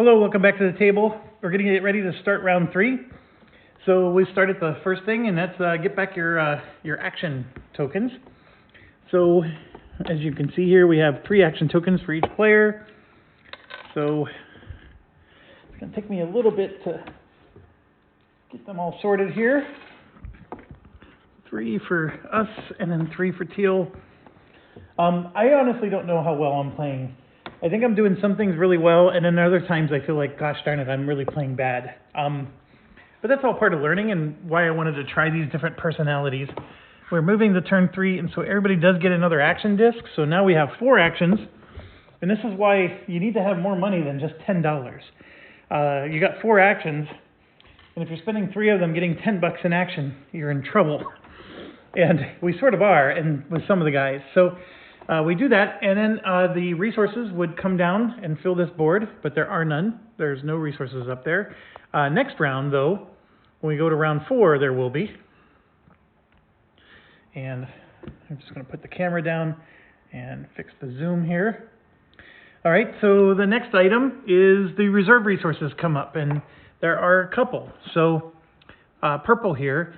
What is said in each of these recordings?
Hello, welcome back to the table. We're getting it ready to start round 3. So we started the first thing, and that's get back your action tokens. So as you can see here, we have 3 action tokens for each player. So it's going to take me a little bit to get them all sorted here. 3 for us, and then 3 for Teal. I honestly don't know how well I'm playing. I think I'm doing some things really well, and then other times I feel like, gosh darn it, I'm really playing bad. But that's all part of learning and why I wanted to try these different personalities. We're moving to turn 3, and so everybody does get another action disc. So now we have 4 actions, and this is why you need to have more money than just $10. You got 4 actions, and if you're spending 3 of them getting $10 in action, you're in trouble. And we sort of are, and with some of the guys. So we do that, and then the resources would come down and fill this board, but there are none. There's no resources up there. Next round, though, when we go to round 4, there will be. And I'm just going to put the camera down and fix the zoom here. All right, so the next item is the reserve resources come up, and there are a couple. So purple here,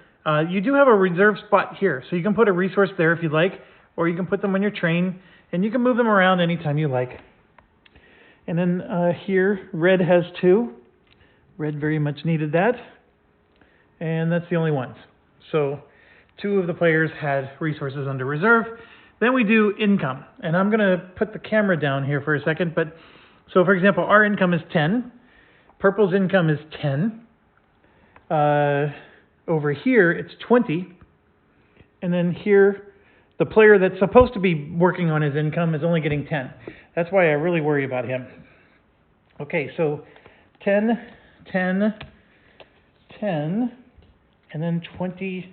you do have a reserve spot here, so you can put a resource there if you'd like, or you can put them on your train, and you can move them around anytime you like. And then here, red has 2. Red very much needed that. And that's the only ones. So 2 of the players had resources under reserve. Then we do income. And I'm going to put the camera down here for a second. But so, for example, our income is 10. Purple's income is 10. Over here, it's 20. And then here, the player that's supposed to be working on his income is only getting 10. That's why I really worry about him. Okay, so 10, 10, 10, and then 20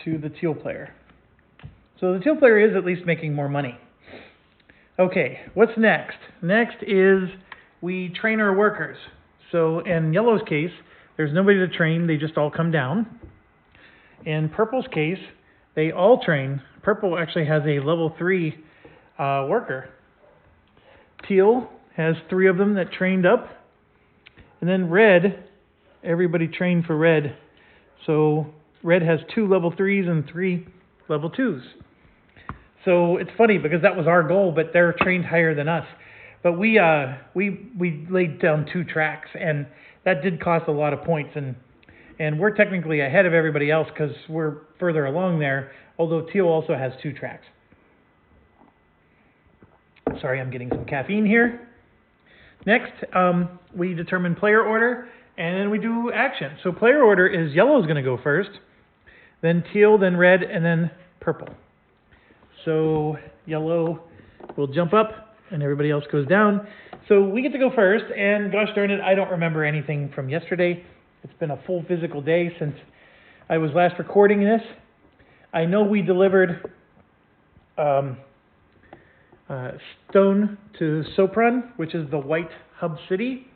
to the teal player. So the teal player is at least making more money. Okay, what's next? Next is we train our workers. So in yellow's case, there's nobody to train, they just all come down. In purple's case, they all train. Purple actually has a level 3 worker. Teal has 3 of them that trained up. And then red, everybody trained for red. So red has 2 level 3s and 3 level 2s. So it's funny because that was our goal, but they're trained higher than us. But we laid down 2 tracks, and that did cost a lot of points. And we're technically ahead of everybody else because we're further along there, although Teal also has 2 tracks. Sorry, I'm getting some caffeine here. Next, we determine player order, and then we do action. So player order is yellow's going to go first, then teal, then red, and then purple. So yellow will jump up, and everybody else goes down. So we get to go first, and gosh darn it, I don't remember anything from yesterday. It's been a full physical day since I was last recording this. I know we delivered stone to Sopron, which is the white hub city.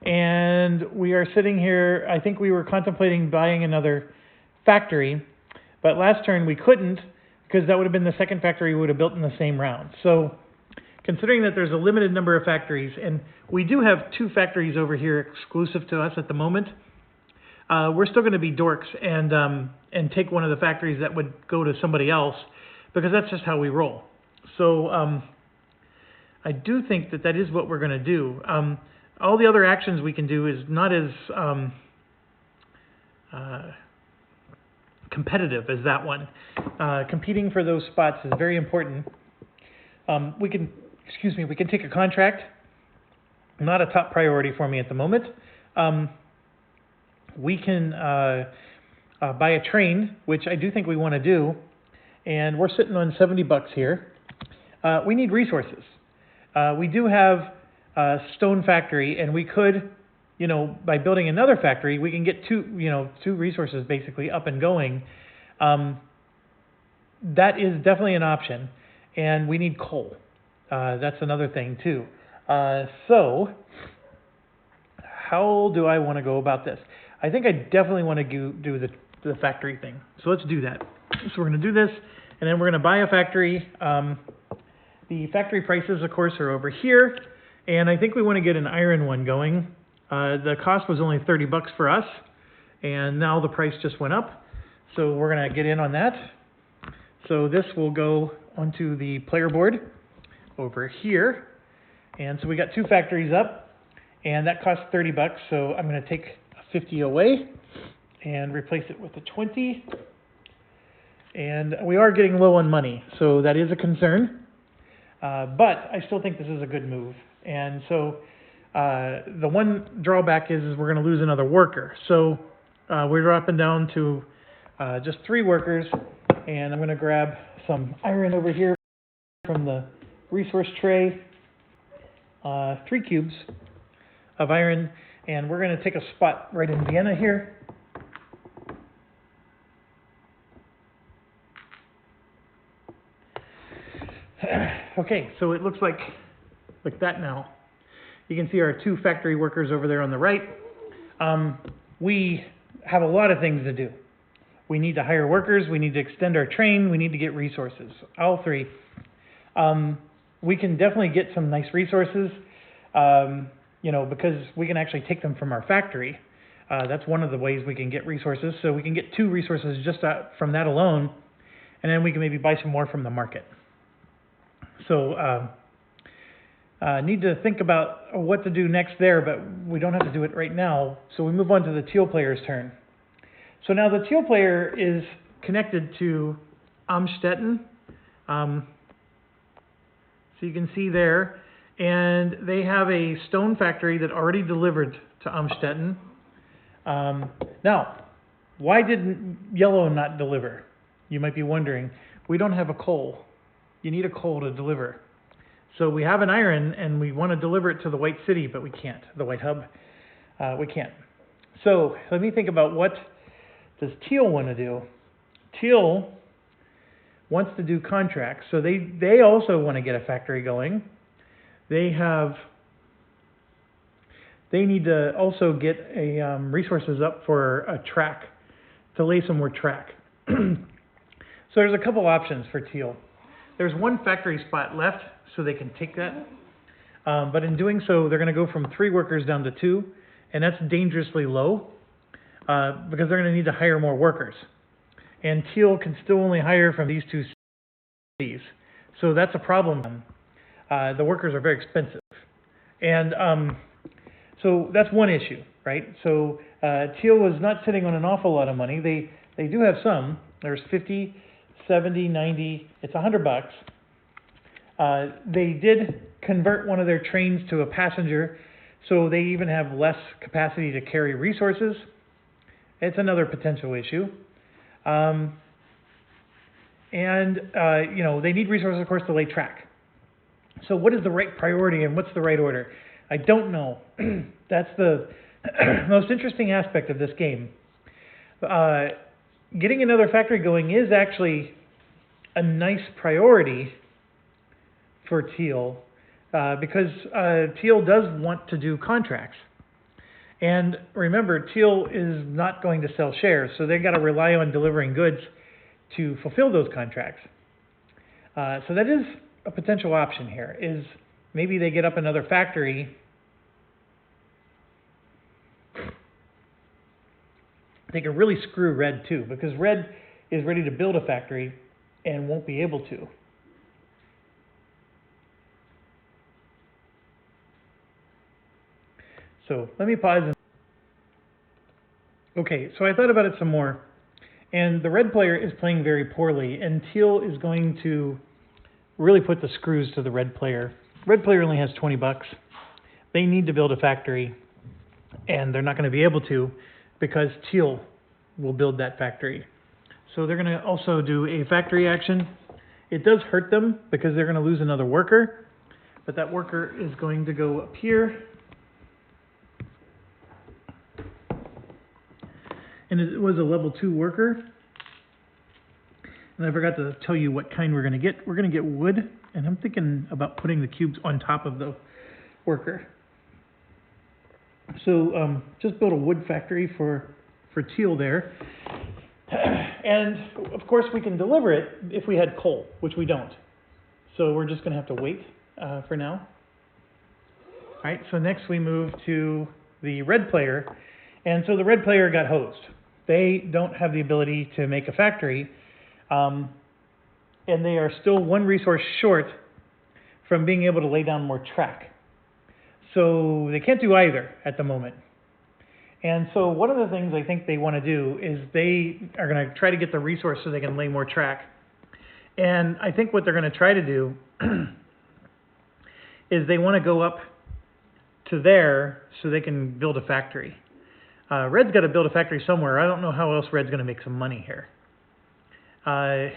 And we are sitting here, I think we were contemplating buying another factory, but last turn we couldn't because that would have been the second factory we would have built in the same round. So considering that there's a limited number of factories, and we do have 2 factories over here exclusive to us at the moment, we're still going to be dorks and take one of the factories that would go to somebody else, because that's just how we roll. So I do think that that is what we're going to do. All the other actions we can do is not as competitive as that one. Competing for those spots is very important. We can take a contract. Not a top priority for me at the moment. We can buy a train, which I do think we want to do, and we're sitting on $70 here. We need resources. We do have a stone factory, and we could, by building another factory, we can get 2 resources basically up and going. That is definitely an option, and we need coal. That's another thing too. So how do I want to go about this? I think I definitely want to do the factory thing. So let's do that. So we're going to do this, and then we're going to buy a factory. The factory prices, of course, are over here. And I think we want to get an iron one going. The cost was only 30 bucks for us, and now the price just went up. So we're going to get in on that. So this will go onto the player board over here. And so we got two factories up, and that cost 30 bucks. So I'm going to take a 50 away and replace it with a 20. And we are getting low on money, so that is a concern. But I still think this is a good move. And so the one drawback is we're going to lose another worker. So we're dropping down to just 3 workers, and I'm going to grab some iron over here from the resource tray, 3 cubes of iron, and we're going to take a spot right in Vienna here. Okay, so it looks like that now. You can see our 2 factory workers over there on the right. We have a lot of things to do. We need to hire workers, we need to extend our train, we need to get resources, all 3. We can definitely get some nice resources, you know, because we can actually take them from our factory. That's one of the ways we can get resources. So we can get 2 resources just from that alone, and then we can maybe buy some more from the market. So need to think about what to do next there, but we don't have to do it right now. So we move on to the Teal player's turn. So now the Teal player is connected to Amstetten. So you can see there, and they have a stone factory that already delivered to Amstetten. Now, why did yellow not deliver? You might be wondering. We don't have a coal. You need a coal to deliver. So we have an iron, and we want to deliver it to the White City, but we can't. The White Hub, we can't. So let me think about what does Teal want to do. Teal wants to do contracts, so they also want to get a factory going. They need to also get a resources up for a track, to lay some more track. So there's a couple options for Teal. There's 1 factory spot left, so they can take that. But in doing so, they're going to go from 3 workers down to 2, and that's dangerously low because they're going to need to hire more workers. And Teal can still only hire from these 2 cities, so that's a problem. The workers are very expensive, and so that's one issue, right? So Teal was not sitting on an awful lot of money. They do have some. There's 50, 70, 90. It's 100 bucks. They did convert one of their trains to a passenger, so they even have less capacity to carry resources. It's another potential issue. And you know, they need resources, of course, to lay track. So what is the right priority and what's the right order? I don't know. That's the most interesting aspect of this game. Getting another factory going is actually a nice priority for Teal because Teal does want to do contracts. And remember, Teal is not going to sell shares, so they've got to rely on delivering goods to fulfill those contracts. So that is a potential option here, is maybe they get up another factory. They can really screw Red too, because Red is ready to build a factory and won't be able to. So let me pause. Okay, so I thought about it some more, and the Red player is playing very poorly, and Teal is going to really put the screws to the Red player. Red player only has 20 bucks. They need to build a factory, and they're not going to be able to because Teal will build that factory. So they're going to also do a factory action. It does hurt them because they're going to lose another worker, but that worker is going to go up here. And it was a level 2 worker. And I forgot to tell you what kind we're going to get. We're going to get wood, and I'm thinking about putting the cubes on top of the worker. So just build a wood factory for Teal there. And of course we can deliver it if we had coal, which we don't. So we're just going to have to wait for now. right, so next we move to the red player. And so the red player got hosed. They don't have the ability to make a factory, and they are still one resource short from being able to lay down more track. So they can't do either at the moment. And so one of the things I think they want to do is they are going to try to get the resource so they can lay more track. And I think what they're going to try to do is they want to go up to there so they can build a factory. Red's got to build a factory somewhere. I don't know how else Red's going to make some money here.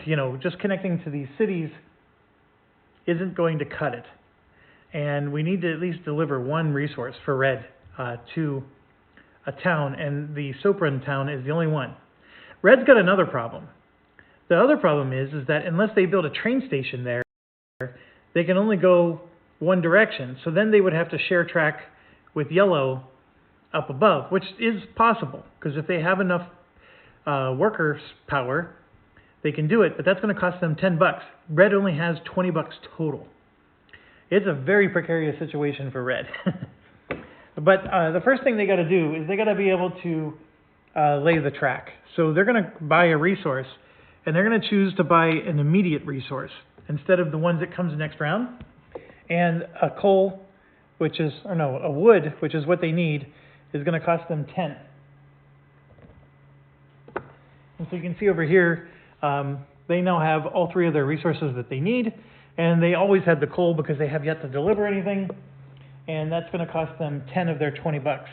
You know, just connecting to these cities isn't going to cut it. And we need to at least deliver one resource for Red to a town, and the Sopran town is the only one. Red's got another problem. The other problem is that unless they build a train station there, they can only go one direction. So then they would have to share track with Yellow up above, which is possible, because if they have enough workers power, they can do it, but that's going to cost them $10. Red only has $20 total. It's a very precarious situation for Red. But the first thing they got to do is they got to be able to lay the track. So they're going to buy a resource, and they're going to choose to buy an immediate resource instead of the ones that comes next round. And a coal, which is, or no, a wood, which is what they need, is going to cost them 10. And so you can see over here, they now have all three of their resources that they need, and they always had the coal because they have yet to deliver anything, and that's going to cost them 10 of their $20.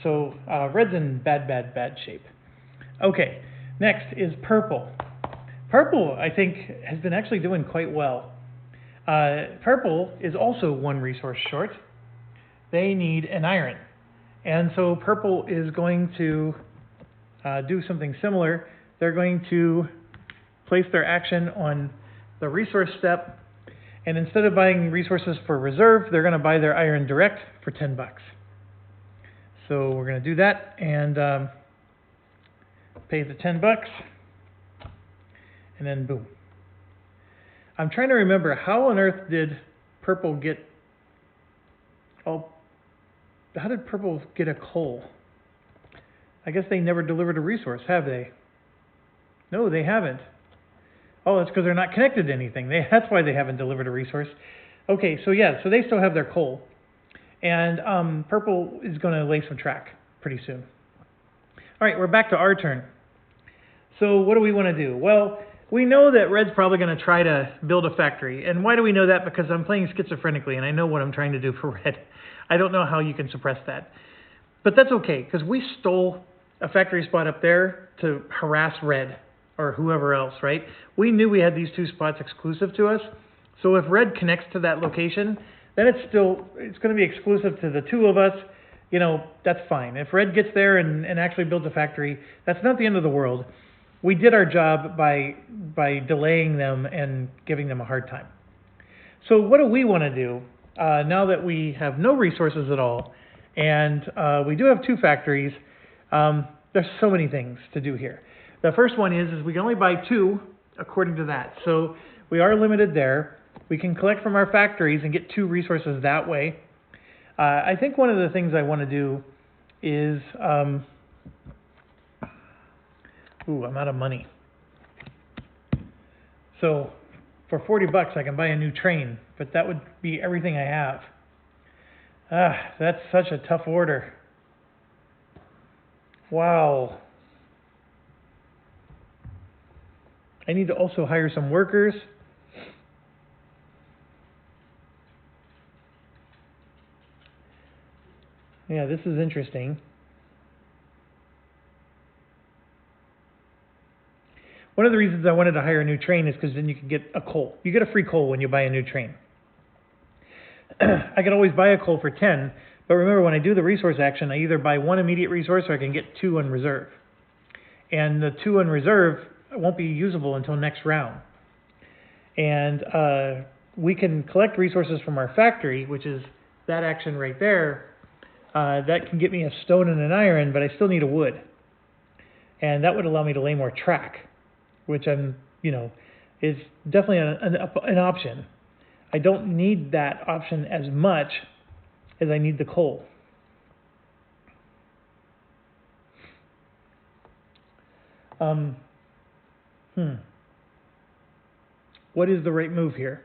So Red's in bad shape. Okay, next is purple. Purple, I think, has been actually doing quite well. Purple is also one resource short. They need an iron. And so purple is going to do something similar. They're going to place their action on the resource step, and instead of buying resources for reserve, they're going to buy their iron direct for $10. So we're going to do that and pay the $10, and then boom. I'm trying to remember, how on earth did purple get, oh, how did purple get a coal? I guess they never delivered a resource, have they? No, they haven't. Oh, that's because they're not connected to anything. That's why they haven't delivered a resource. Okay, so yeah, so they still have their coal. And purple is going to lay some track pretty soon. All right, we're back to our turn. So what do we want to do? Well, we know that Red's probably going to try to build a factory. And why do we know that? Because I'm playing schizophrenically, and I know what I'm trying to do for Red. I don't know how you can suppress that. But that's okay, because we stole a factory spot up there to harass Red, or whoever else, right? We knew we had these two spots exclusive to us. So if Red connects to that location, then it's going to be exclusive to the two of us. You know, that's fine. If Red gets there and actually builds a factory, that's not the end of the world. We did our job by delaying them and giving them a hard time. So what do we want to do now that we have no resources at all, and we do have two factories? There's so many things to do here. The first one is we can only buy two according to that. So we are limited there. We can collect from our factories and get two resources that way. I think one of the things I want to do is, I'm out of money. So for $40 I can buy a new train, but that would be everything I have. That's such a tough order. Wow. I need to also hire some workers. Yeah, this is interesting. One of the reasons I wanted to hire a new train is because then you can get a coal. You get a free coal when you buy a new train. I can always buy a coal for 10, but remember, when I do the resource action, I either buy one immediate resource or I can get two on reserve. And the two on reserve won't be usable until next round. And we can collect resources from our factory, which is that action right there. That can get me a stone and an iron, but I still need a wood. And that would allow me to lay more track, which is definitely an option. I don't need that option as much is I need the coal. What is the right move here?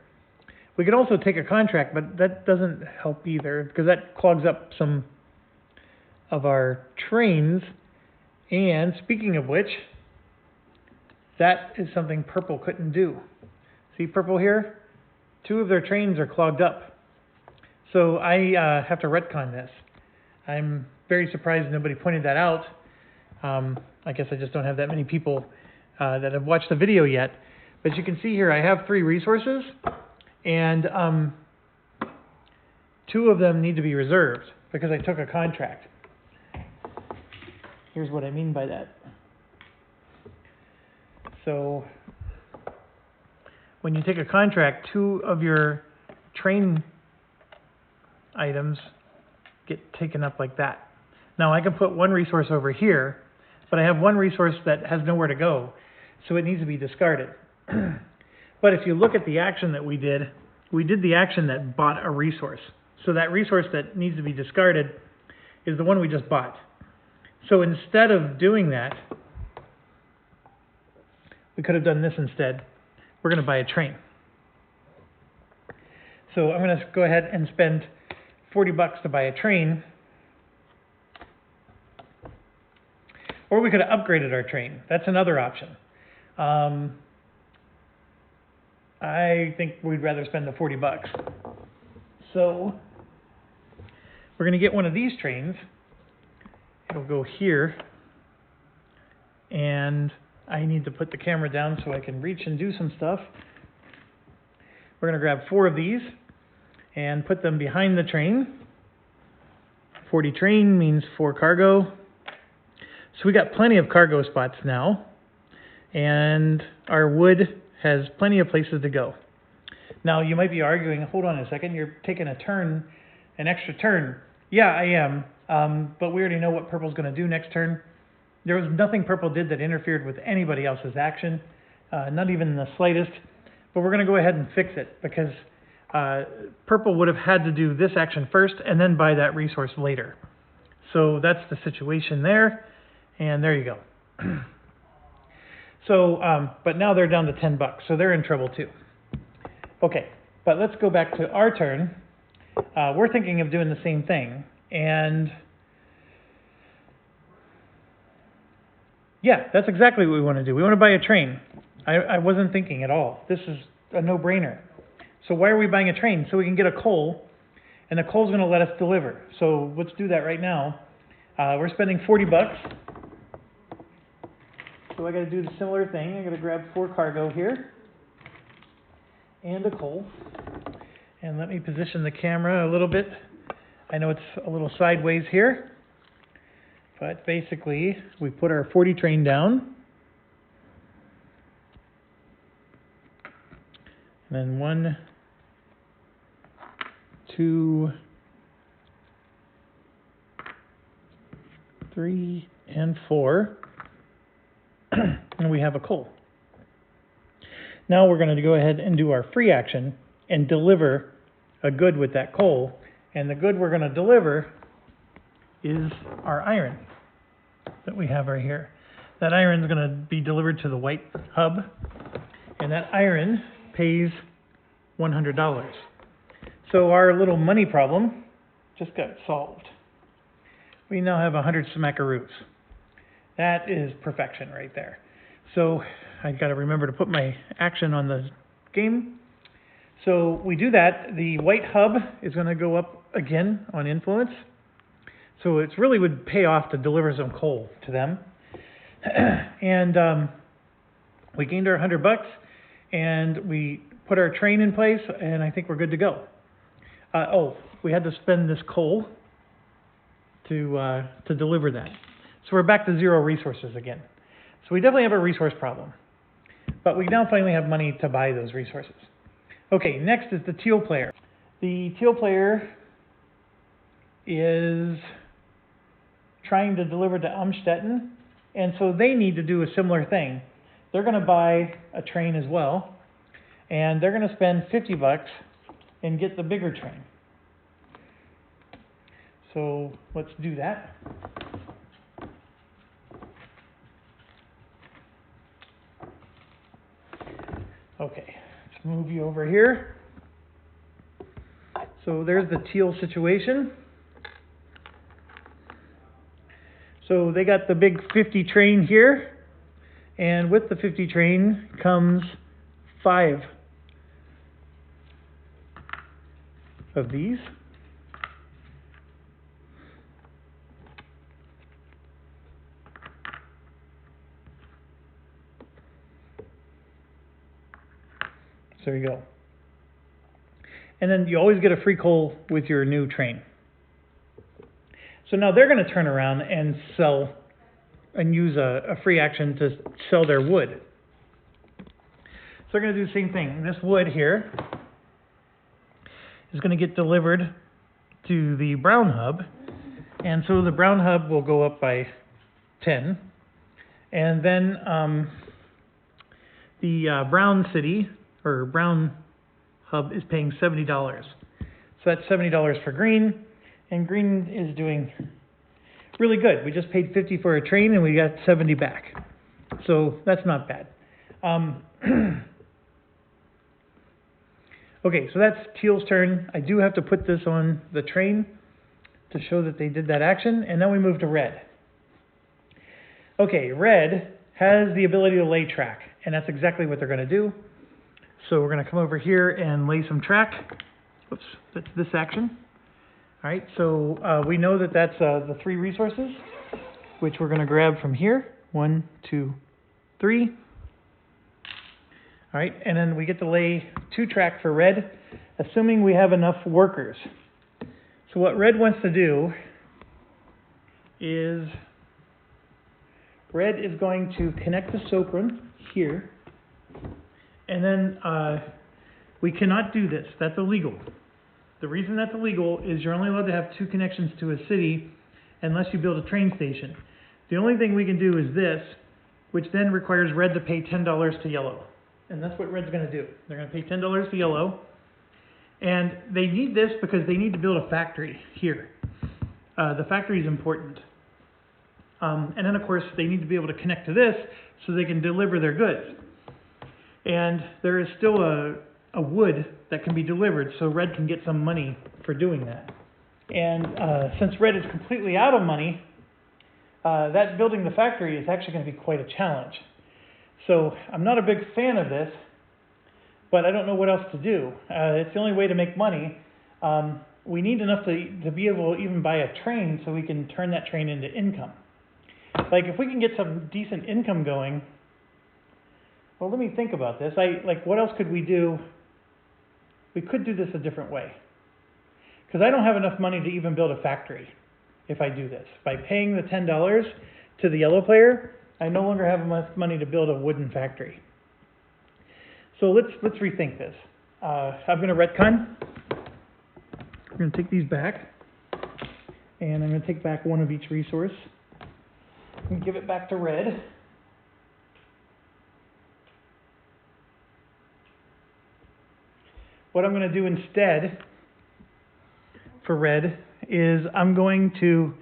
We could also take a contract, but that doesn't help either, because that clogs up some of our trains. And speaking of which, that is something purple couldn't do. See purple here? 2 of their trains are clogged up. So I have to retcon this. I'm very surprised nobody pointed that out. I guess I just don't have that many people that have watched the video yet. But you can see here I have 3 resources, and 2 of them need to be reserved because I took a contract. Here's what I mean by that. So when you take a contract, 2 of your train items get taken up like that. Now I can put 1 resource over here, but I have 1 resource that has nowhere to go, so it needs to be discarded. But if you look at the action that we did the action that bought a resource. So that resource that needs to be discarded is the one we just bought. So instead of doing that, we could have done this instead. We're going to buy a train. So I'm going to go ahead and spend $40 to buy a train. Or we could have upgraded our train. That's another option. I think we'd rather spend the $40. So we're going to get one of these trains. It'll go here. And I need to put the camera down so I can reach and do some stuff. We're going to grab 4 of these and put them behind the train. 40 train means 4 cargo. So we got plenty of cargo spots now. And our wood has plenty of places to go. Now you might be arguing, hold on a second, you're taking a turn, an extra turn. Yeah, I am. But we already know what purple's going to do next turn. There was nothing purple did that interfered with anybody else's action, not even the slightest. But we're going to go ahead and fix it because purple would have had to do this action first and then buy that resource later. So that's the situation there, and there you go. So, but now they're down to $10, so they're in trouble too. Okay, but let's go back to our turn. We're thinking of doing the same thing, and yeah, that's exactly what we want to do. We want to buy a train. I wasn't thinking at all. This is a no-brainer. So why are we buying a train? So we can get a coal, and the coal's going to let us deliver. So let's do that right now. We're spending $40. So I got to do the similar thing. I got to grab 4 cargo here and a coal. And let me position the camera a little bit. I know it's a little sideways here, but basically we put our 40 train down. And then 1, 2, 3, and 4. And we have a coal. Now we're going to go ahead and do our free action and deliver a good with that coal. And the good we're going to deliver is our iron that we have right here. That iron is going to be delivered to the white hub, and that iron pays $100. So our little money problem just got solved. We now have 100 smackaroos. That is perfection right there. So I got to remember to put my action on the game. So we do that. The white hub is going to go up again on influence. So it really would pay off to deliver some coal to them. And we gained our $100, and we put our train in place, and I think we're good to go. We had to spend this coal to deliver that. So we're back to 0 resources again. So we definitely have a resource problem. But we now finally have money to buy those resources. Okay, next is the Teal player. The Teal player is trying to deliver to Amstetten, and so they need to do a similar thing. They're going to buy a train as well, and they're going to spend $50 and get the bigger train. So let's do that. Okay, let's move you over here. So there's the Teal situation. So they got the big 50 train here, and with the 50 train comes 5 of these. So there you go. And then you always get a free coal with your new train. So now they're going to turn around and sell and use a free action to sell their wood. So they're going to do the same thing. This wood here is going to get delivered to the brown hub. And so the brown hub will go up by 10. And then the brown city, or brown hub, is paying $70. So that's $70 for green. And green is doing really good. We just paid 50 for a train and we got 70 back. So that's not bad. Okay, so that's Teal's turn. I do have to put this on the train to show that they did that action. And then we move to red. Okay, red has the ability to lay track. And that's exactly what they're going to do. So we're going to come over here and lay some track. Oops, that's this action. All right, so we know that that's the 3 resources, which we're going to grab from here. 1, 2, 3. All right, and then we get to lay 2 track for red, assuming we have enough workers. So what red wants to do is red is going to connect the Sokran here, and then we cannot do this. That's illegal. The reason that's illegal is you're only allowed to have 2 connections to a city unless you build a train station. The only thing we can do is this, which then requires red to pay $10 to yellow. And that's what red's going to do. They're going to pay $10 to yellow. And they need this because they need to build a factory here. The factory is important. And then, of course, they need to be able to connect to this so they can deliver their goods. And there is still a wood that can be delivered, so red can get some money for doing that. And since red is completely out of money, that building the factory is actually going to be quite a challenge. So I'm not a big fan of this, but I don't know what else to do. It's the only way to make money. We need enough to be able to even buy a train so we can turn that train into income. Like if we can get some decent income going, well, let me think about this. What else could we do? We could do this a different way. Because I don't have enough money to even build a factory if I do this. By paying the $10 to the yellow player, I no longer have enough money to build a wooden factory. So let's rethink this. I'm going to retcon. We're going to take these back. And I'm going to take back 1 of each resource. And give it back to red. What I'm going to do instead for red is I'm going to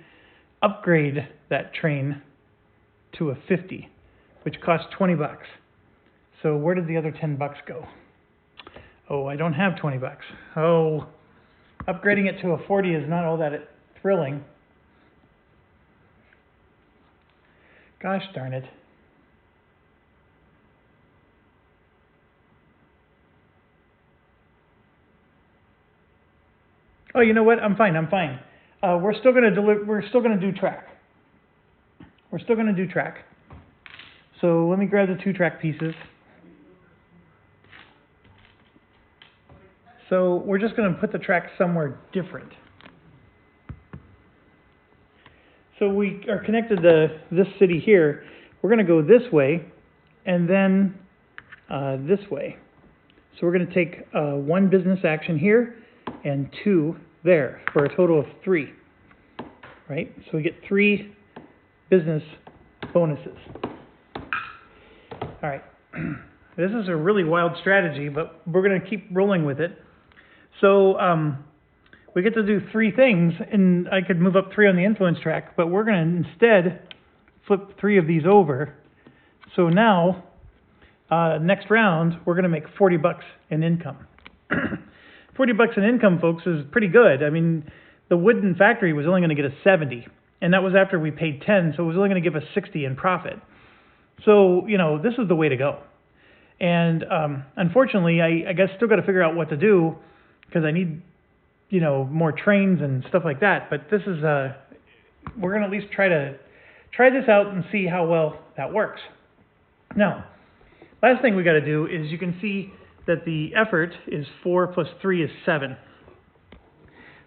upgrade that train to a 50, which costs 20 bucks. So where did the other 10 bucks go? Oh, I don't have 20 bucks. Oh, upgrading it to a 40 is not all that thrilling. Gosh darn it. Oh, you know what? I'm fine. We're still going to We're still going to do track. We're still going to do track. So let me grab the 2 track pieces. So we're just going to put the track somewhere different. So we are connected to this city here. We're going to go this way and then this way. So we're going to take 1 business action here and 2 there for a total of 3. Right? So we get 3 business bonuses. All right. This is a really wild strategy, but we're going to keep rolling with it. So we get to do 3 things, and I could move up 3 on the influence track, but we're going to instead flip 3 of these over. So now, next round, we're going to make 40 bucks in income. 40 bucks in income, folks, is pretty good. I mean, the wooden factory was only going to get us 70, and that was after we paid 10, so it was only going to give us 60 in profit. So, you know, this is the way to go. And unfortunately, I guess still got to figure out what to do, because I need, you know, more trains and stuff like that. But this is, we're going to at least try this out and see how well that works. Now, last thing we got to do is you can see that the effort is 4 plus 3 is 7.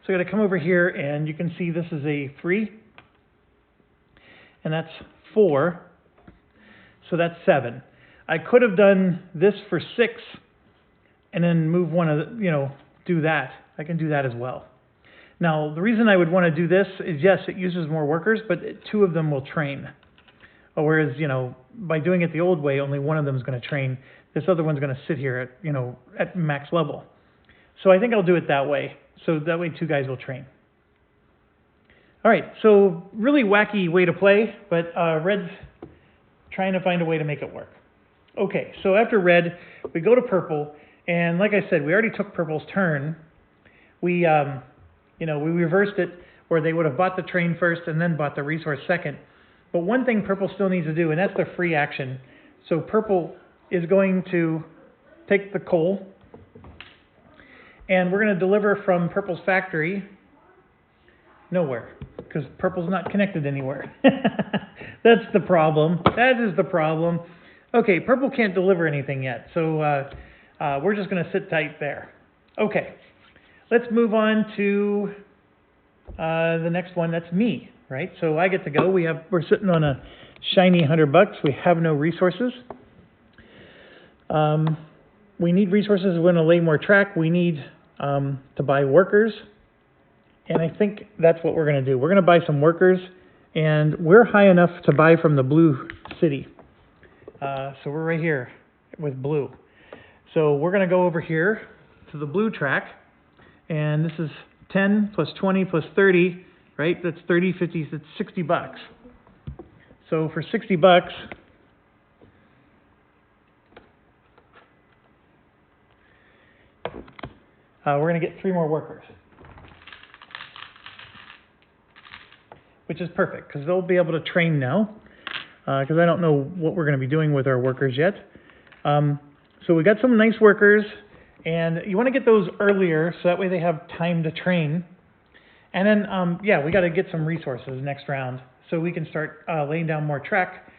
So I got to come over here, and you can see this is a 3, and that's 4, so that's 7. I could have done this for 6, and then move one of the, you know, do that. I can do that as well. Now, the reason I would want to do this is, yes, it uses more workers, but 2 of them will train. Whereas, you know, by doing it the old way, only one of them is going to train. This other one's going to sit here at, you know, at max level. So I think I'll do it that way. So that way 2 guys will train. All right, so really wacky way to play, but Red's trying to find a way to make it work. Okay, so after Red, we go to Purple, and like I said, we already took Purple's turn. We, you know, we reversed it where they would have bought the train first and then bought the resource second. But one thing Purple still needs to do, and that's the free action. So Purple is going to take the coal, and we're going to deliver from Purple's factory nowhere, because Purple's not connected anywhere. That's the problem. That is the problem. Okay, Purple can't deliver anything yet, so we're just going to sit tight there. Okay, let's move on to the next one. That's me, right? So I get to go. We're sitting on a shiny 100 bucks. We have no resources. We need resources. We're going to lay more track. We need to buy workers, and I think that's what we're going to do. We're going to buy some workers, and we're high enough to buy from the blue city. So we're right here with blue. So we're going to go over here to the blue track, and this is 10 plus 20 plus 30, right? That's 30, 50, that's 60 bucks. So for 60 bucks, we're going to get 3 more workers, which is perfect because they'll be able to train now, because I don't know what we're going to be doing with our workers yet. So we got some nice workers, and you want to get those earlier so that way they have time to train. And then, yeah, we got to get some resources next round so we can start laying down more track.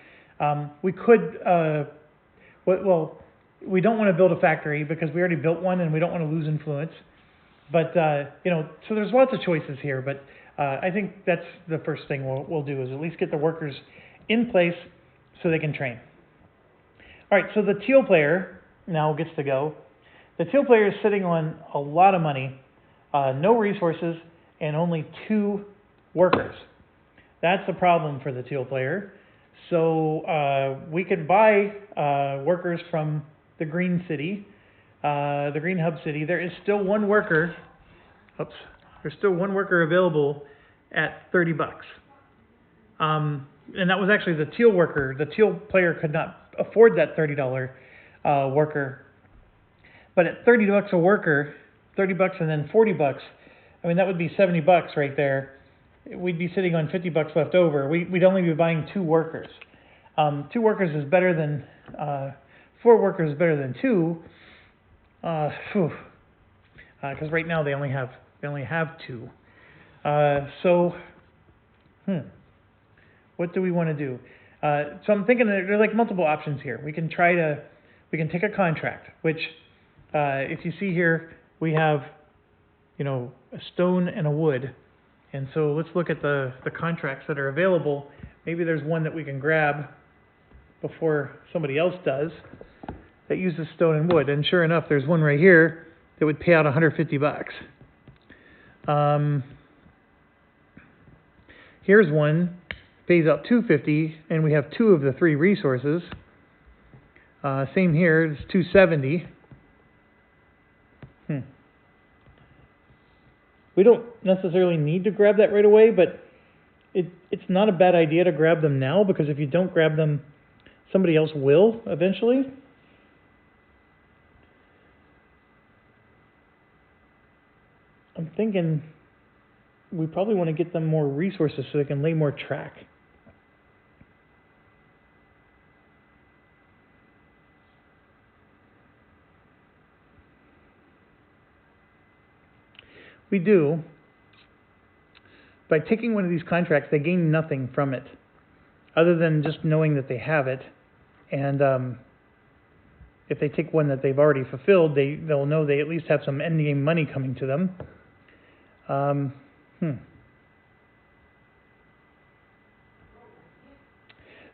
We could, well, we don't want to build a factory because we already built one and we don't want to lose influence. But, you know, so there's lots of choices here, but I think that's the first thing we'll do is at least get the workers in place so they can train. All right, so the Teal player now gets to go. The Teal player is sitting on a lot of money, no resources, and only 2 workers. That's the problem for the Teal player. So we could buy workers from the green city, the green hub city. There is still 1 worker. Oops, there's still 1 worker available at 30 bucks. And that was actually the Teal worker. The Teal player could not afford that $30 worker. But at 30 bucks a worker, 30 bucks and then 40 bucks, I mean, that would be 70 bucks right there. We'd be sitting on 50 bucks left over. We'd only be buying 2 workers. 2 workers is better than, 4 workers is better than 2. Because right now they only have 2. What do we want to do? So I'm thinking that there are like multiple options here. We can take a contract, which if you see here, we have, you know, a stone and a wood. And so let's look at the contracts that are available. Maybe there's one that we can grab before somebody else does that uses stone and wood. And sure enough, there's one right here that would pay out 150 bucks. Here's one, pays out 250, and we have 2 of the 3 resources. Same here, it's 270. We don't necessarily need to grab that right away, but it's not a bad idea to grab them now, because if you don't grab them, somebody else will eventually. I'm thinking we probably want to get them more resources so they can lay more track. We do. By taking one of these contracts, they gain nothing from it, other than just knowing that they have it. And if they take one that they've already fulfilled, they'll know they at least have some endgame money coming to them. The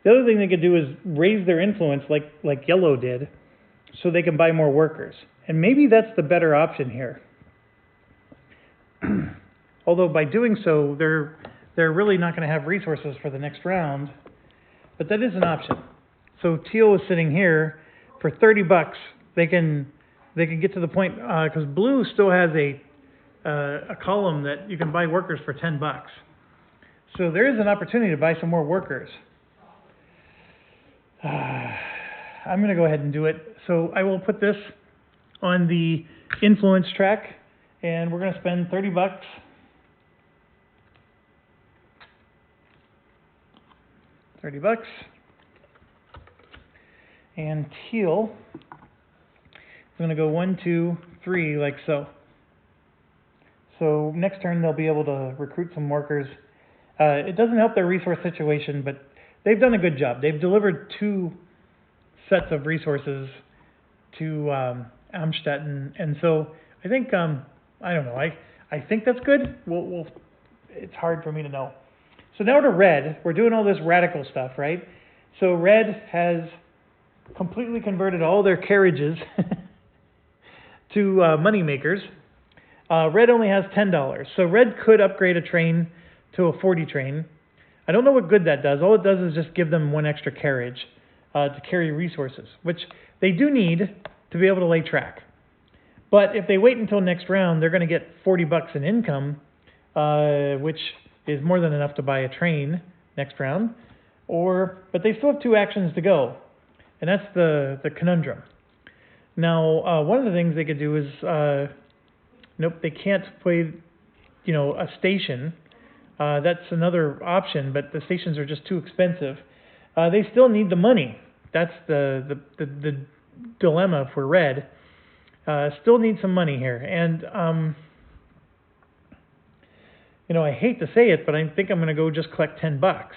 other thing they could do is raise their influence like Yellow did, so they can buy more workers. And maybe that's the better option here. Although by doing so, they're really not going to have resources for the next round. But that is an option. So Teal is sitting here for 30 bucks. They can get to the point, because Blue still has a column that you can buy workers for 10 bucks. So there is an opportunity to buy some more workers. I'm going to go ahead and do it. So I will put this on the influence track, and we're going to spend 30 bucks. $30. And Teal is going to go 1, 2, 3, like so. So next turn they'll be able to recruit some workers. It doesn't help their resource situation, but they've done a good job. They've delivered 2 sets of resources to Amstetten, and so I think I don't know. I think that's good. We'll it's hard for me to know. So now to Red. We're doing all this radical stuff, right? So Red has completely converted all their carriages to money makers. Red only has $10. So Red could upgrade a train to a 40 train. I don't know what good that does. All it does is just give them 1 extra carriage to carry resources, which they do need to be able to lay track. But if they wait until next round, they're going to get 40 bucks in income, which is more than enough to buy a train next round. But they still have 2 actions to go, and that's the conundrum. Now, one of the things they could do is, nope, they can't play, a station. That's another option, but the stations are just too expensive. They still need the money. That's the dilemma for Red. Still need some money here, and I hate to say it, but I think I'm going to go just collect 10 bucks.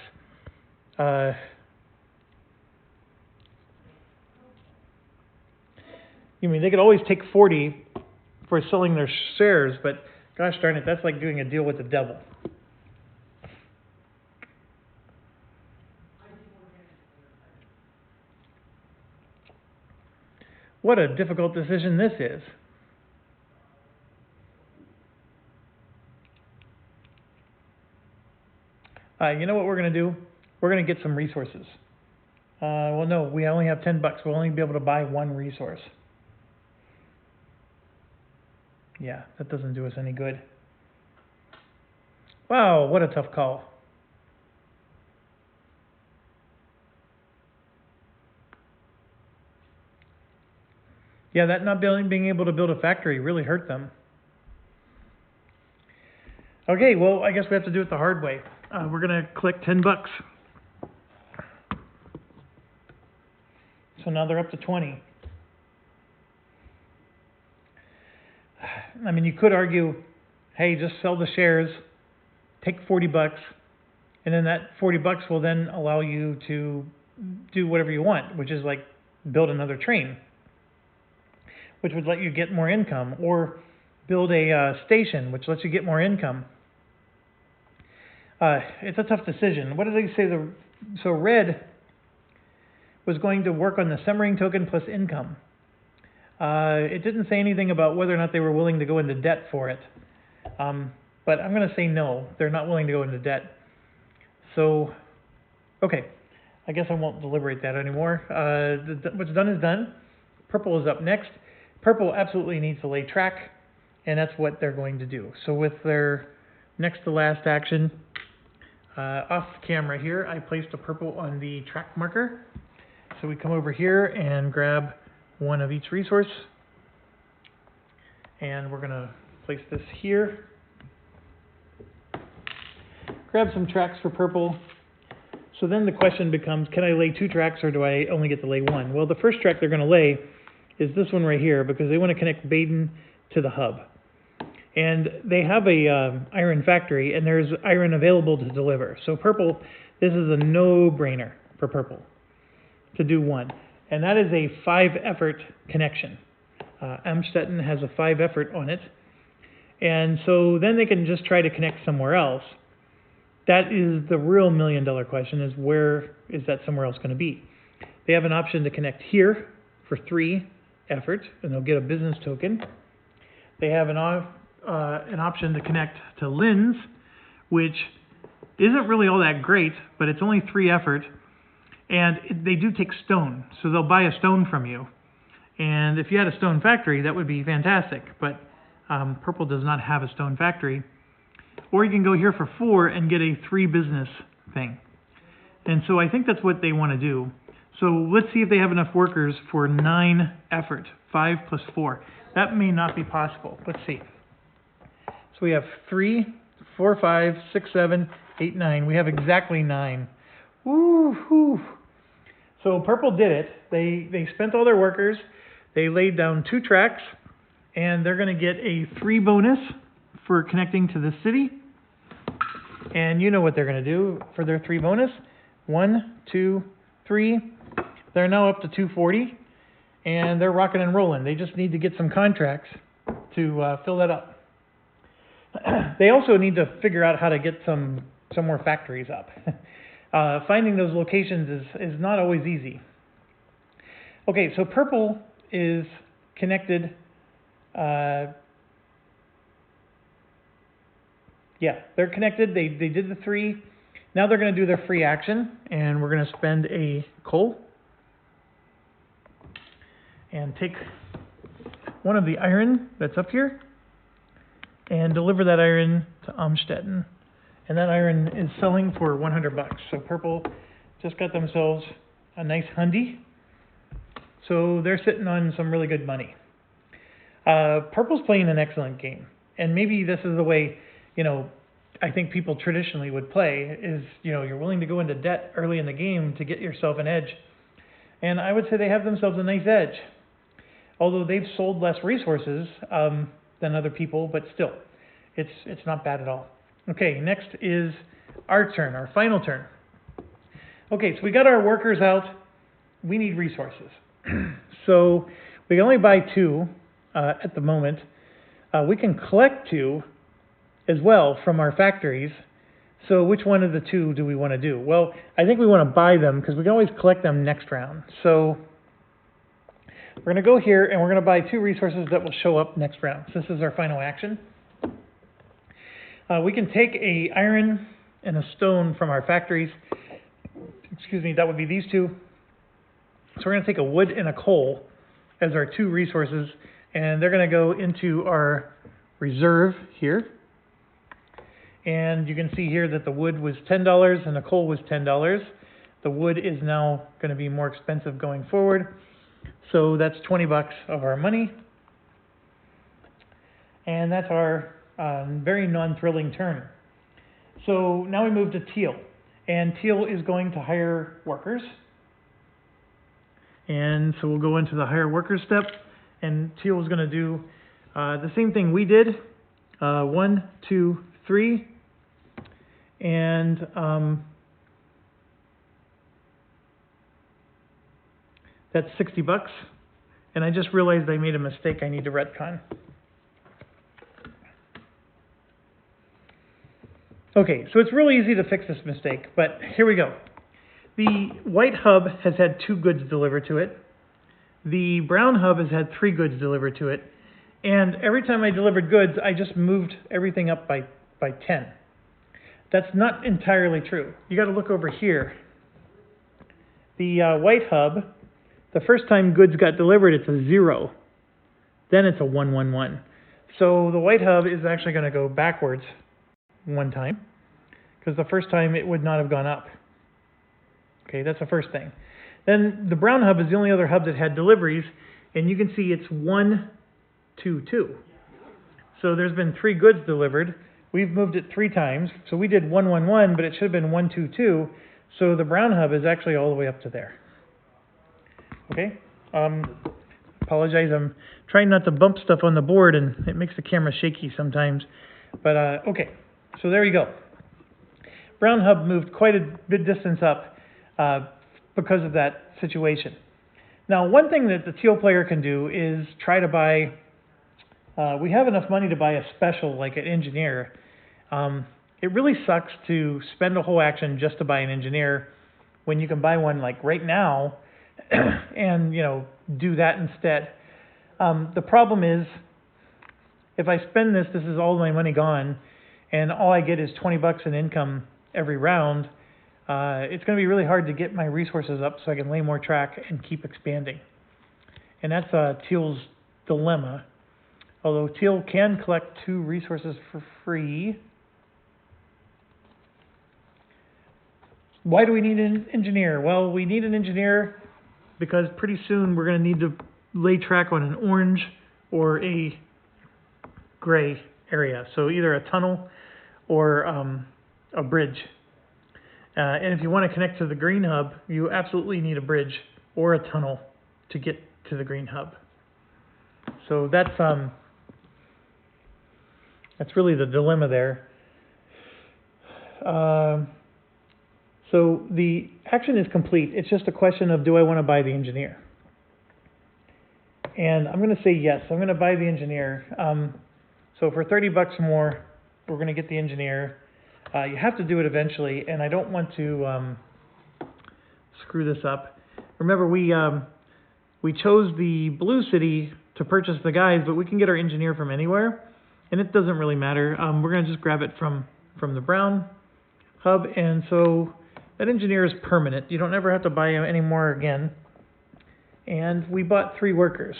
They could always take 40 for selling their shares, but gosh darn it, that's like doing a deal with the devil. What a difficult decision this is. You know what we're going to do? We're going to get some resources. Well, no, we only have 10 bucks. We'll only be able to buy 1 resource. Yeah, that doesn't do us any good. Wow, what a tough call. Yeah, that not being able to build a factory really hurt them. Okay, well, I guess we have to do it the hard way. We're going to collect 10 bucks. So now they're up to 20. I mean, you could argue, hey, just sell the shares, take 40 bucks, and then that 40 bucks will then allow you to do whatever you want, which is like build another train, which would let you get more income, or build a station, which lets you get more income. It's a tough decision. What did they say? So Red was going to work on the Semmering token plus income. It didn't say anything about whether or not they were willing to go into debt for it. But I'm going to say no, they're not willing to go into debt. So, okay, I guess I won't deliberate that anymore. What's done is done. Purple is up next. Purple absolutely needs to lay track. and that's what they're going to do. So with their next to last action, off camera here, I placed a purple on the track marker. So we come over here and grab one of each resource, and we're going to place this here. Grab some tracks for purple. So then the question becomes, can I lay 2 tracks or do I only get to lay 1? Well, the first track they're going to lay is this one right here because they want to connect Baden to the hub. And they have a iron factory and there's iron available to deliver. So purple, this is a no-brainer for purple to do 1. And that is a 5-effort connection. Amstetten has a 5-effort on it. And so then they can just try to connect somewhere else. That is the real $1,000,000 question, is where is that somewhere else going to be? They have an option to connect here for 3 effort, and they'll get a business token. They have an option to connect to Linz, which isn't really all that great, but it's only 3 effort, and they do take stone, so they'll buy a stone from you. And if you had a stone factory, that would be fantastic, but purple does not have a stone factory. Or you can go here for 4 and get a 3 business thing. And so I think that's what they want to do. So let's see if they have enough workers for 9 effort, 5 plus 4. That may not be possible. Let's see. So we have 3, 4, 5, 6, 7, 8, 9. We have exactly 9. Woo-hoo. So purple did it. They spent all their workers. They laid down 2 tracks, and they're going to get a 3 bonus for connecting to the city. And you know what they're going to do for their 3 bonus. 1, 2, 3. They're now up to 240, and they're rocking and rolling. They just need to get some contracts to fill that up. They also need to figure out how to get some more factories up. Finding those locations is not always easy. Okay, so purple is connected. Yeah, they're connected. They did the 3. Now they're going to do their free action, and we're going to spend a coal and take one of the iron that's up here and deliver that iron to Amstetten. And that iron is selling for $100. So purple just got themselves a nice hundy. So they're sitting on some really good money. Purple's playing an excellent game, and maybe this is the way, I think people traditionally would play is, you're willing to go into debt early in the game to get yourself an edge. And I would say they have themselves a nice edge. Although they've sold less resources than other people, but still, it's not bad at all. Okay, next is our turn, our final turn. Okay, so we got our workers out. We need resources. So we can only buy 2 at the moment. We can collect 2 as well from our factories. So which one of the 2 do we want to do? Well, I think we want to buy them because we can always collect them next round. So we're going to go here and we're going to buy 2 resources that will show up next round. So this is our final action. We can take a iron and a stone from our factories. Excuse me, that would be these 2. So we're going to take a wood and a coal as our 2 resources, and they're going to go into our reserve here. And you can see here that the wood was $10 and the coal was $10. The wood is now going to be more expensive going forward. So that's $20 of our money. And that's our very non-thrilling turn. So now we move to Teal. And Teal is going to hire workers. And so we'll go into the hire workers step. And Teal is going to do the same thing we did. 1, 2, 3. And that's $60. And I just realized I made a mistake I need to retcon. Okay, so it's really easy to fix this mistake, but here we go. The white hub has had 2 goods delivered to it. The brown hub has had 3 goods delivered to it. And every time I delivered goods, I just moved everything up by 10. That's not entirely true. You got to look over here. The white hub, the first time goods got delivered, it's a 0. Then it's a 1, 1, 1. So the white hub is actually going to go backwards one time, because the first time it would not have gone up. Okay, that's the first thing. Then the brown hub is the only other hub that had deliveries, and you can see it's 1, 2, 2. So there's been 3 goods delivered. We've moved it 3 times, so we did 1, 1, 1, but it should have been 1, 2, 2. So the brown hub is actually all the way up to there. Okay. Apologize. I'm trying not to bump stuff on the board, and it makes the camera shaky sometimes. But okay. So there you go. Brown hub moved quite a bit distance up because of that situation. Now, one thing that the teal player can do is try to buy. We have enough money to buy a special like an engineer. It really sucks to spend a whole action just to buy an engineer when you can buy one like right now and do that instead. The problem is if I spend this is all my money gone, and all I get is $20 in income every round. It's going to be really hard to get my resources up so I can lay more track and keep expanding. And that's Teal's dilemma. Although Teal can collect 2 resources for free. Why do we need an engineer? Well, we need an engineer because pretty soon we're going to need to lay track on an orange or a gray area. So either a tunnel or a bridge. And if you want to connect to the green hub, you absolutely need a bridge or a tunnel to get to the green hub. So that's really the dilemma there. So the action is complete. It's just a question of, do I want to buy the engineer? And I'm going to say yes. I'm going to buy the engineer. So for $30 more, we're going to get the engineer. You have to do it eventually, and I don't want to screw this up. Remember, we chose the blue city to purchase the guys, but we can get our engineer from anywhere, and it doesn't really matter. We're going to just grab it from the brown hub, and so that engineer is permanent. You don't ever have to buy him anymore again. And we bought 3 workers.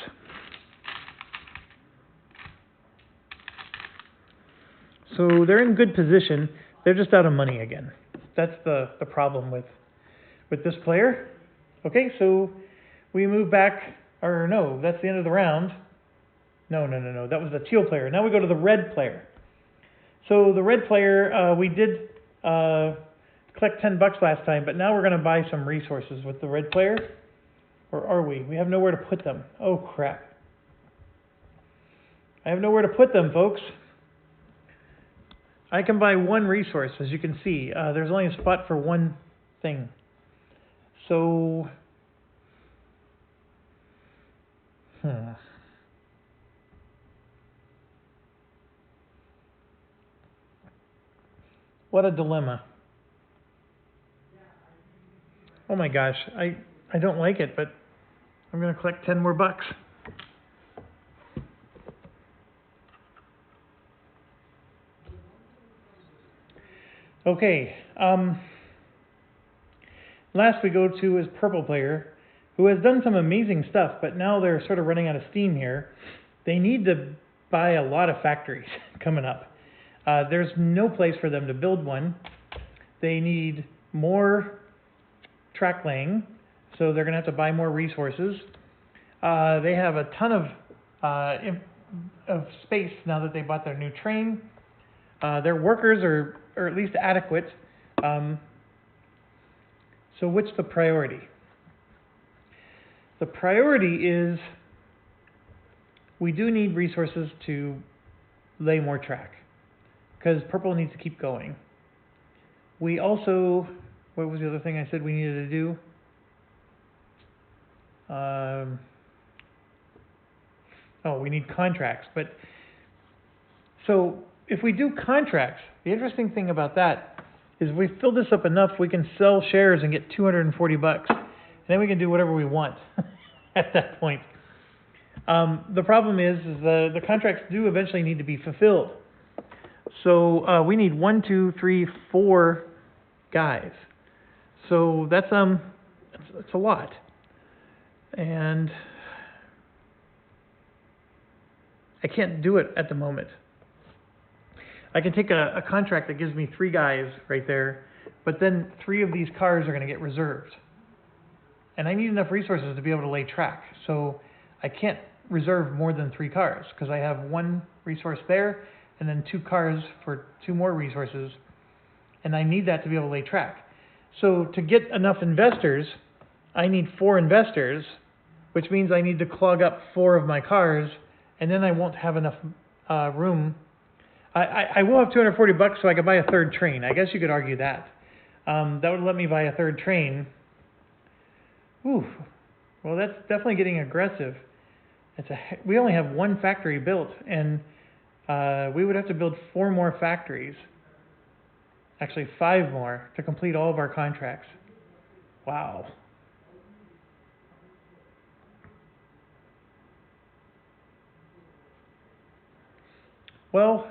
So they're in good position. They're just out of money again. That's the problem with this player. Okay, so we move back, or no, that's the end of the round. No, that was the teal player. Now we go to the red player. So the red player, we did collect $10 last time, but now we're going to buy some resources with the red player. Or are we? We have nowhere to put them. Oh, crap. I have nowhere to put them, folks. I can buy 1 resource, as you can see. There's only a spot for 1 thing. So, what a dilemma. Oh my gosh, I don't like it, but I'm going to collect 10 more bucks. Okay, last we go to is purple player, who has done some amazing stuff, but now they're sort of running out of steam here. They need to buy a lot of factories coming up. There's no place for them to build one. They need more track laying, so they're going to have to buy more resources. They have a ton of space now that they bought their new train. Their workers are at least adequate. So what's the priority? The priority is we do need resources to lay more track, because purple needs to keep going. We also, what was the other thing I said we needed to do? We need contracts. But so if we do contracts, the interesting thing about that is if we fill this up enough, we can sell shares and get $240, and then we can do whatever we want at that point. The problem is the contracts do eventually need to be fulfilled. So we need 1, 2, 3, 4 guys. So that's a lot. And I can't do it at the moment. I can take a contract that gives me 3 guys right there, but then 3 of these cars are going to get reserved. And I need enough resources to be able to lay track. So I can't reserve more than 3 cars because I have 1 resource there and then 2 cars for 2 more resources. And I need that to be able to lay track. So to get enough investors, I need 4 investors, which means I need to clog up 4 of my cars, and then I won't have enough room. I will have $240 so I could buy a 3rd train. I guess you could argue that. That would let me buy a 3rd train. Ooh, well, that's definitely getting aggressive. We only have 1 factory built, and we would have to build 4 more factories. Actually, 5 more to complete all of our contracts. Wow. Well,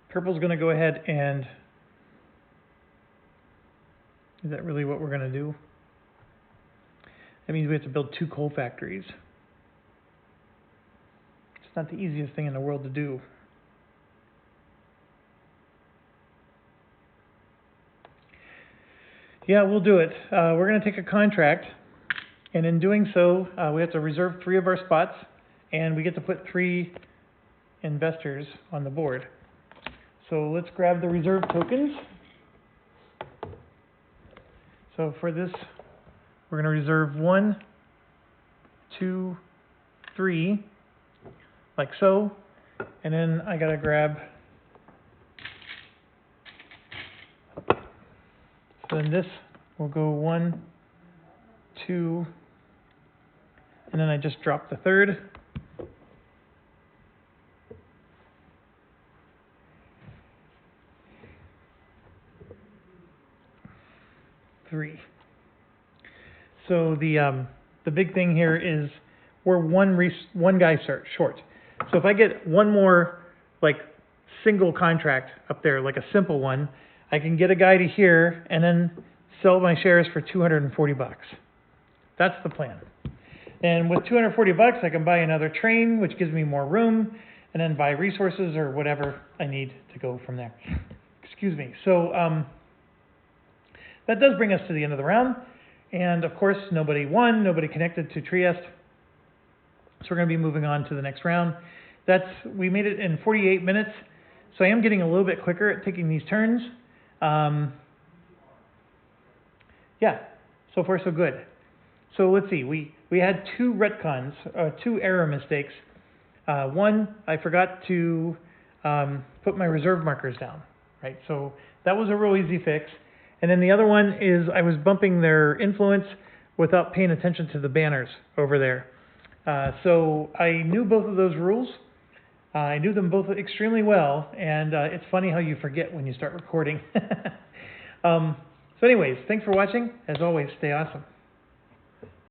purple's going to go ahead and... Is that really what we're going to do? That means we have to build 2 coal factories. It's not the easiest thing in the world to do. Yeah, we'll do it. We're going to take a contract, and in doing so, we have to reserve 3 of our spots, and we get to put 3 investors on the board. So let's grab the reserve tokens. So for this, we're going to reserve 1, 2, 3, like so, and then I got to grab, so then this will go 1, 2, and then I just drop the 3rd. So the big thing here is we're one guy short. So if I get 1 more like single contract up there, like a simple one, I can get a guy to here and then sell my shares for $240. That's the plan. And with $240, I can buy another train, which gives me more room, and then buy resources or whatever I need to go from there. Excuse me. So that does bring us to the end of the round. And of course, nobody won, nobody connected to Trieste. So we're going to be moving on to the next round. We made it in 48 minutes. So I am getting a little bit quicker at taking these turns. Yeah, so far so good. So let's see, we had 2 retcons, 2 error mistakes. One, I forgot to put my reserve markers down, right? So that was a real easy fix. And then the other one is I was bumping their influence without paying attention to the banners over there. So I knew both of those rules. I knew them both extremely well, and it's funny how you forget when you start recording. So anyways, thanks for watching. As always, stay awesome.